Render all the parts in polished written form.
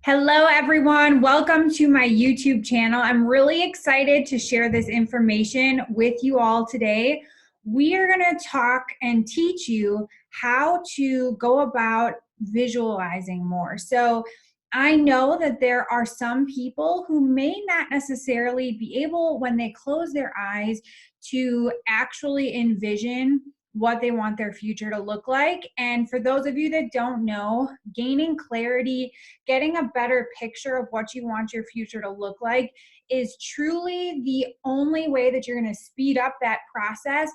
Hello, everyone. Welcome to my YouTube channel. I'm really excited to share this information with you all today. We are going to talk and teach you how to go about visualizing more. So I know that there are some people who may not necessarily be able, when they close their eyes, to actually envision what they want their future to look like. And for those of you that don't know, gaining clarity, getting a better picture of what you want your future to look like is truly the only way that you're going to speed up that process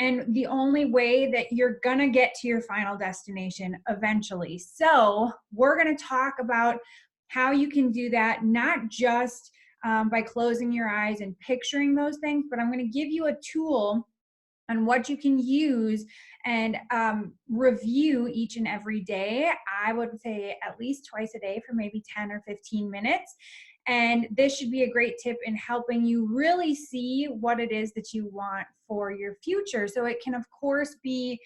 and the only way that you're going to get to your final destination eventually. So we're going to talk about how you can do that, not just by closing your eyes and picturing those things, but I'm going to give you a tool on what you can use and review each and every day. I would say at least twice a day for maybe 10 or 15 minutes. And this should be a great tip in helping you really see what it is that you want for your future. So it can, of course, be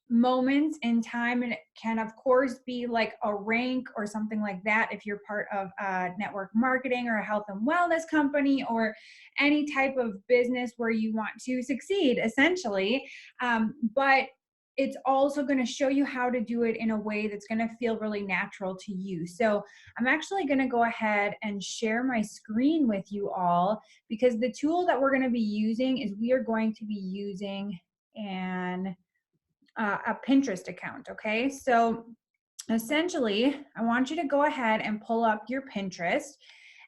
moments in time, and it can, of course, be like a rank or something like that if you're part of network marketing or a health and wellness company or any type of business where you want to succeed, essentially. But it's also going to show you how to do it in a way that's going to feel really natural to you. So I'm actually going to go ahead and share my screen with you all, because the tool that we're going to be using is we are going to be using a Pinterest account. Okay, so essentially I want you to go ahead and pull up your Pinterest.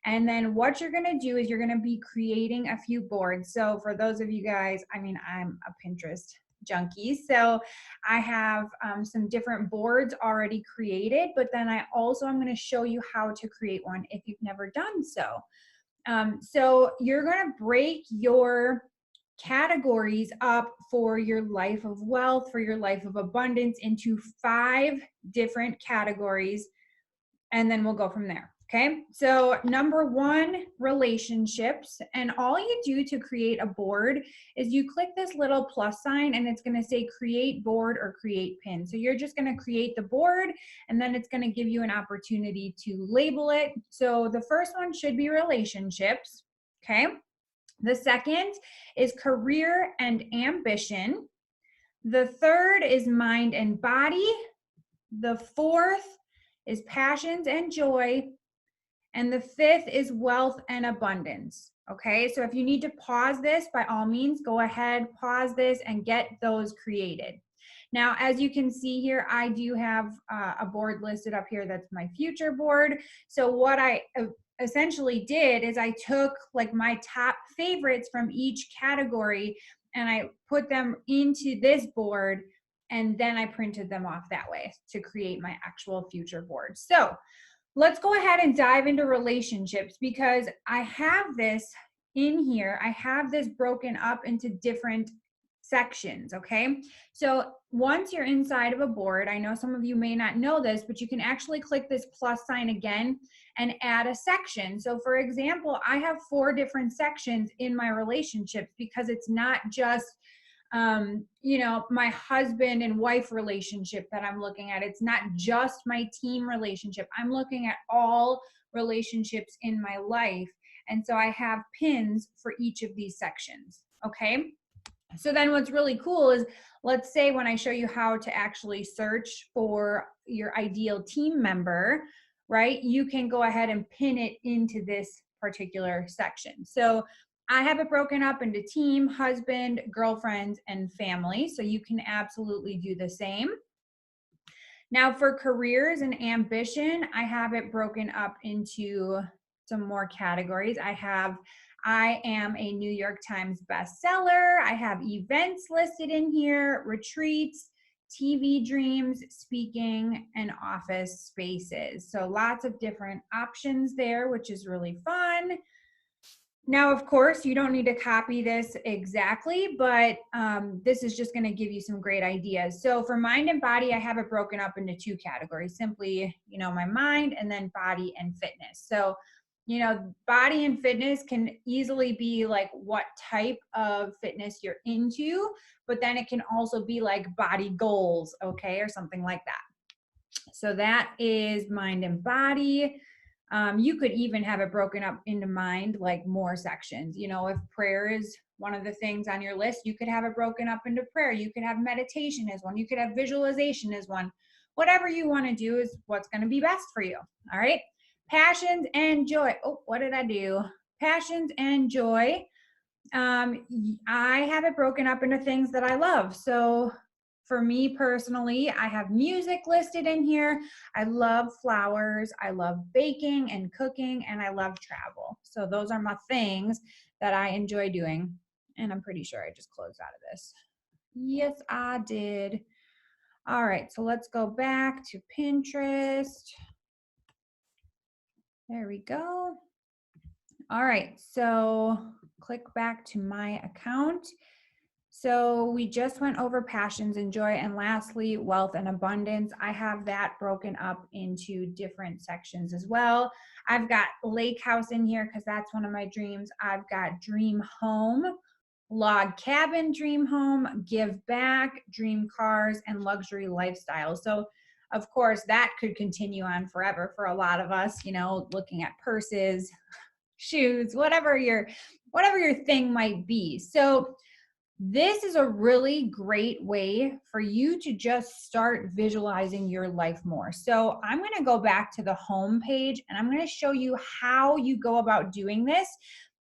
And then what you're going to do is you're going to be creating a few boards. So for those of you guys, I mean, I'm a Pinterest junkie. So I have some different boards already created, but then I also am going to show you how to create one if you've never done so. So you're going to break your categories up for your life of wealth, for your life of abundance, into 5 different categories, and then we'll go from there. Okay, so number 1, relationships. And all you do to create a board is you click this little plus sign and it's going to say create board or create pin. So you're just going to create the board and then it's going to give you an opportunity to label it. So the first one should be relationships. Okay, the second is career and ambition. The third is mind and body. The fourth is passions and joy. And the fifth is wealth and abundance. Okay, so if you need to pause this, by all means, go ahead, pause this, and get those created. Now, as you can see here, I do have a board listed up here that's my future board. So what I essentially did is I took like my top favorites from each category and I put them into this board, and then I printed them off that way to create my actual future board. So let's go ahead and dive into relationships, because I have this in here. I have this broken up into different sections, okay? So once you're inside of a board, I know some of you may not know this, but you can actually click this plus sign again and add a section. So for example, I have 4 different sections in my relationships, because it's not just my husband and wife relationship that I'm looking at. It's not just my team relationship. I'm looking at all relationships in my life. And so I have pins for each of these sections. Okay. So then what's really cool is, let's say when I show you how to actually search for your ideal team member, right? You can go ahead and pin it into this particular section. So I have it broken up into team, husband, girlfriend, and family. So you can absolutely do the same. Now for careers and ambition, I have it broken up into some more categories. I am a New York Times bestseller. I have events listed in here, retreats, TV dreams, speaking, and office spaces. So lots of different options there, which is really fun. Now, of course, you don't need to copy this exactly, but this is just going to give you some great ideas. So for mind and body, I have it broken up into 2 categories, simply, my mind, and then body and fitness. So, body and fitness can easily be like what type of fitness you're into, but then it can also be like body goals, okay, or something like that. So that is mind and body. You could even have it broken up into mind, like more sections. You know, if prayer is one of the things on your list, you could have it broken up into prayer. You could have meditation as one. You could have visualization as one. Whatever you want to do is what's going to be best for you. All right. Passions and joy. Oh, what did I do? Passions and joy. I have it broken up into things that I love. So for me personally, I have music listed in here. I love flowers. I love baking and cooking, and I love travel. So those are my things that I enjoy doing. And I'm pretty sure I just closed out of this. Yes, I did. All right, so let's go back to Pinterest. There we go. All right, so click back to my account. So we just went over passions and joy, and lastly, wealth and abundance. I have that broken up into different sections as well. I've got lake house in here because that's one of my dreams. I've got dream home, log cabin, dream home, give back, dream cars, and luxury lifestyle. So of course that could continue on forever for a lot of us, you know, looking at purses, shoes, whatever your thing might be. So this is a really great way for you to just start visualizing your life more. So I'm going to go back to the home page and I'm going to show you how you go about doing this,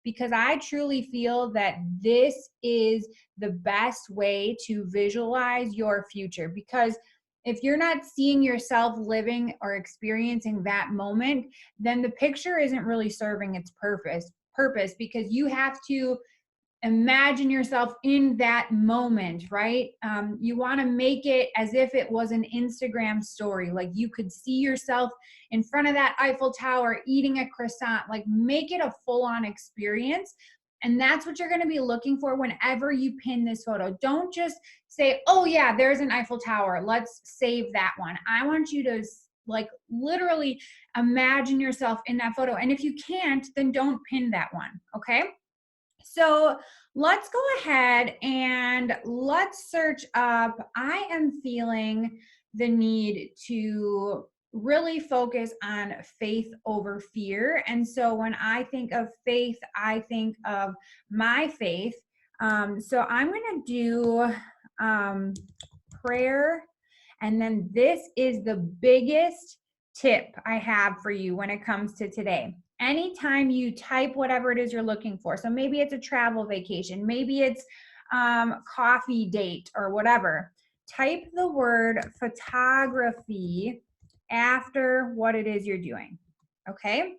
because I truly feel that this is the best way to visualize your future. Because if you're not seeing yourself living or experiencing that moment, then the picture isn't really serving its purpose, because you have to imagine yourself in that moment, right? You want to make it as if it was an Instagram story. Like you could see yourself in front of that Eiffel Tower eating a croissant. Like make it a full-on experience. And that's what you're going to be looking for whenever you pin this photo. Don't just say, oh yeah, there's an Eiffel Tower, let's save that one. I want you to like literally imagine yourself in that photo. And if you can't, then don't pin that one, okay? So let's go ahead and let's search up. I am feeling the need to really focus on faith over fear. And so when I think of faith, I think of my faith. So I'm going to do prayer. And then this is the biggest tip I have for you when it comes to today. Anytime you type whatever it is you're looking for, so maybe it's a travel vacation, maybe it's coffee date or whatever, type the word photography after what it is you're doing. Okay,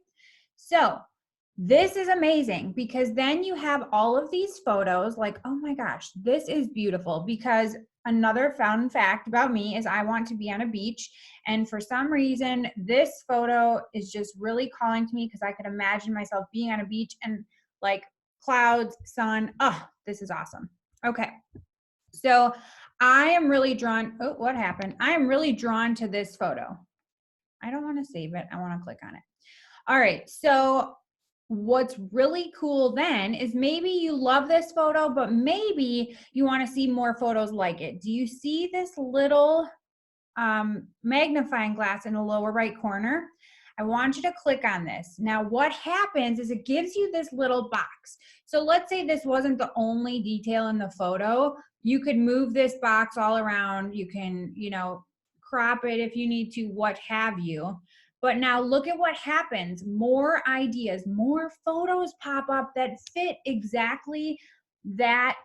so this is amazing because then you have all of these photos like, oh my gosh, this is beautiful. Because another fun fact about me is I want to be on a beach. And for some reason, this photo is just really calling to me because I could imagine myself being on a beach and like clouds, sun. Oh, this is awesome. Okay. So I am really drawn. Oh, what happened? I am really drawn to this photo. I don't want to save it. I want to click on it. All right. So what's really cool then is maybe you love this photo, but maybe you want to see more photos like it. Do you see this little magnifying glass in the lower right corner? I want you to click on this. Now what happens is it gives you this little box. So let's say this wasn't the only detail in the photo. You could move this box all around. You can, you know, crop it if you need to, what have you. But now look at what happens. More ideas, more photos pop up that fit exactly that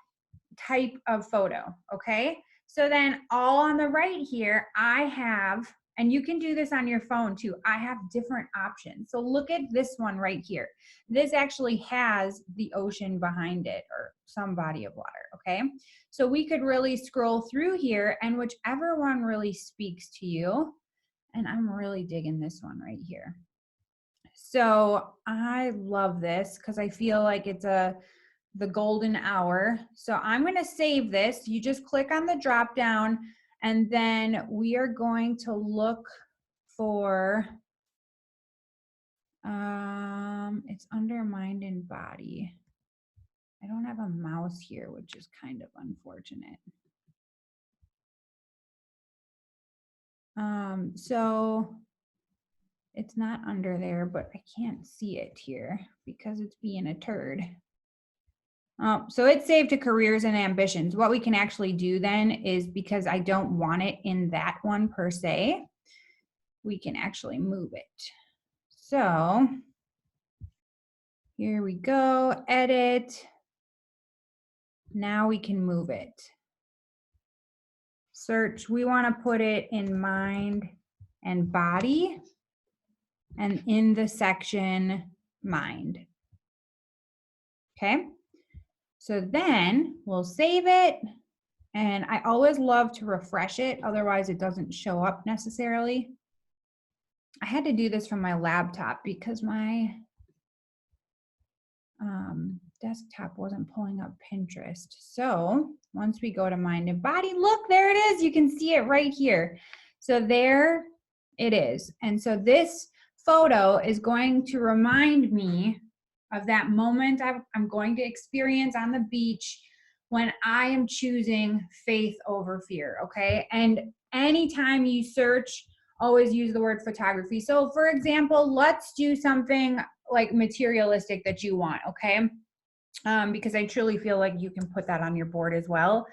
type of photo, okay? So then all on the right here, I have, and you can do this on your phone too, I have different options. So look at this one right here. This actually has the ocean behind it or some body of water, okay? So we could really scroll through here and whichever one really speaks to you, and I'm really digging this one right here. So I love this because I feel like it's the golden hour. So I'm going to save this. You just click on the drop down and then we are going to look for, it's under mind and body. I don't have a mouse here, which is kind of unfortunate. So it's not under there, but I can't see it here because it's being a turd. So it's saved to careers and ambitions. What we can actually do then is, because I don't want it in that one per se, we can actually move it. So here we go, edit. Now we can move it. Search, we want to put it in mind and body, and in the section mind. Okay, so then we'll save it. And I always love to refresh it, otherwise it doesn't show up necessarily. I had to do this from my laptop because my desktop wasn't pulling up Pinterest. So once we go to mind and body, look, there it is. You can see it right here. So there it is. And so this photo is going to remind me of that moment I'm going to experience on the beach when I am choosing faith over fear, okay? And anytime you search, always use the word photography. So for example, let's do something like materialistic that you want, okay? Because I truly feel like you can put that on your board as well.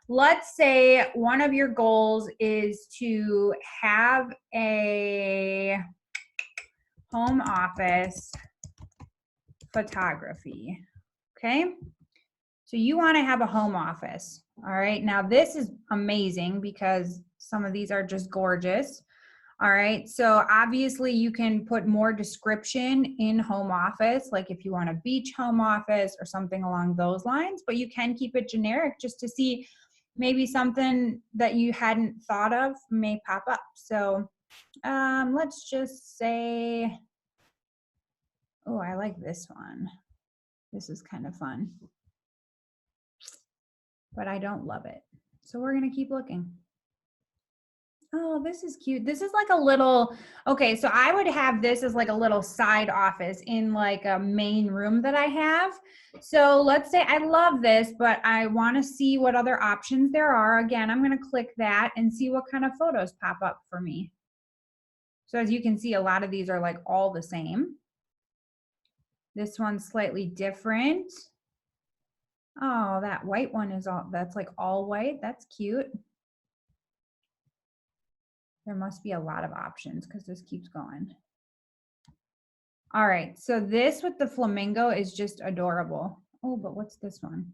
Let's say one of your goals is to have a home office photography, okay? So you want to have a home office, all right? Now this is amazing because some of these are just gorgeous. All right, so obviously you can put more description in home office, like if you want a beach home office or something along those lines, but you can keep it generic just to see maybe something that you hadn't thought of may pop up. So let's just say, oh, I like this one. This is kind of fun, but I don't love it. So we're gonna keep looking. Oh, this is cute. This is like a little, okay, so I would have this as like a little side office in like a main room that I have. So let's say I love this, but I want to see what other options there are. Again, I'm going to click that and see what kind of photos pop up for me. So as you can see, a lot of these are like all the same. This one's slightly different. Oh, that white one is all, that's like all white. That's cute. There must be a lot of options because this keeps going. All right, so this with the flamingo is just adorable. Oh, but what's this one?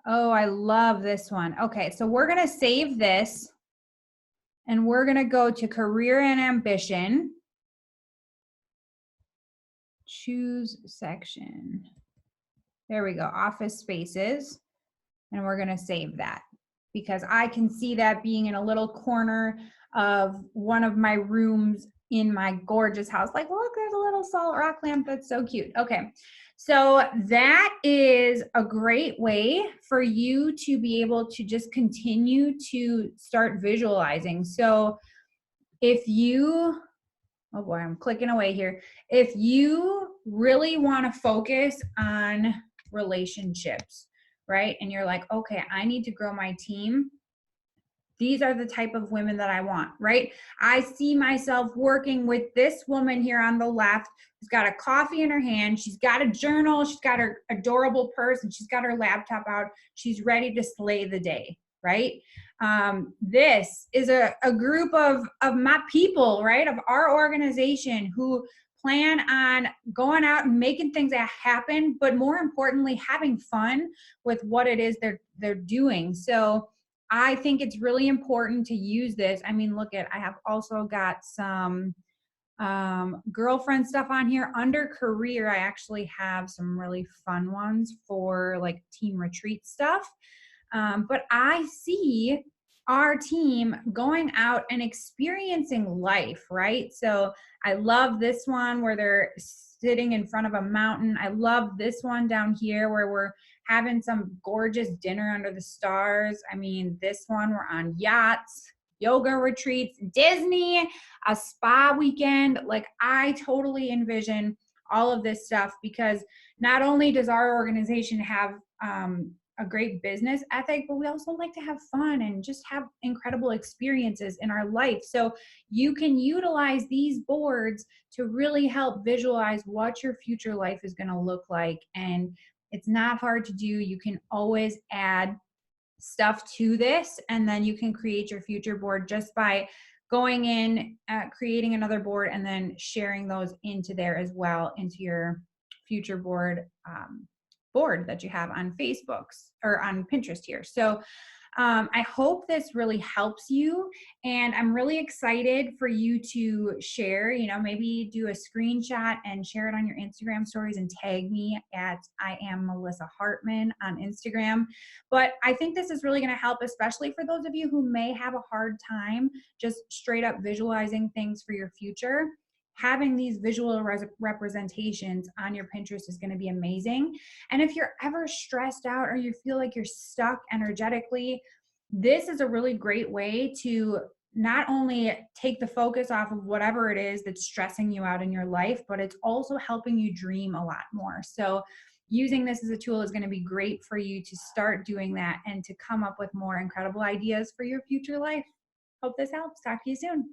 Oh, I love this one. Okay, so we're gonna save this and we're gonna go to career and ambition. Choose section. There we go, office spaces. And we're gonna save that because I can see that being in a little corner of one of my rooms in my gorgeous house. Like, look, there's a little salt rock lamp. That's so cute. Okay, so that is a great way for you to be able to just continue to start visualizing. So if you, oh boy, I'm clicking away here. If you really want to focus on relationships, right? And you're like, okay, I need to grow my team. These are the type of women that I want, right? I see myself working with this woman here on the left who's got a coffee in her hand. She's got a journal. She's got her adorable purse and she's got her laptop out. She's ready to slay the day, right? This is a group of my people, right? Of our organization who plan on going out and making things happen, but more importantly, having fun with what it is they're doing. So I think it's really important to use this. I mean, look at, I have also got some girlfriend stuff on here. Under career, I actually have some really fun ones for like team retreat stuff. But I see our team going out and experiencing life, right? So I love this one where they're sitting in front of a mountain. I love this one down here where we're having some gorgeous dinner under the stars. I mean, this one, we're on yachts, yoga retreats, Disney, a spa weekend. Like, I totally envision all of this stuff because not only does our organization have a great business ethic, but we also like to have fun and just have incredible experiences in our life. So you can utilize these boards to really help visualize what your future life is going to look like. And it's not hard to do. You can always add stuff to this, and then you can create your future board just by going in, creating another board, and then sharing those into there as well, into your future board board that you have on Facebook's or on Pinterest here. So I hope this really helps you, and I'm really excited for you to share, maybe do a screenshot and share it on your Instagram stories and tag me at I am Melissa Hartman on Instagram. But I think this is really going to help, especially for those of you who may have a hard time just straight up visualizing things for your future. Having these visual representations on your Pinterest is going to be amazing. And if you're ever stressed out or you feel like you're stuck energetically, this is a really great way to not only take the focus off of whatever it is that's stressing you out in your life, but it's also helping you dream a lot more. So using this as a tool is going to be great for you to start doing that and to come up with more incredible ideas for your future life. Hope this helps. Talk to you soon.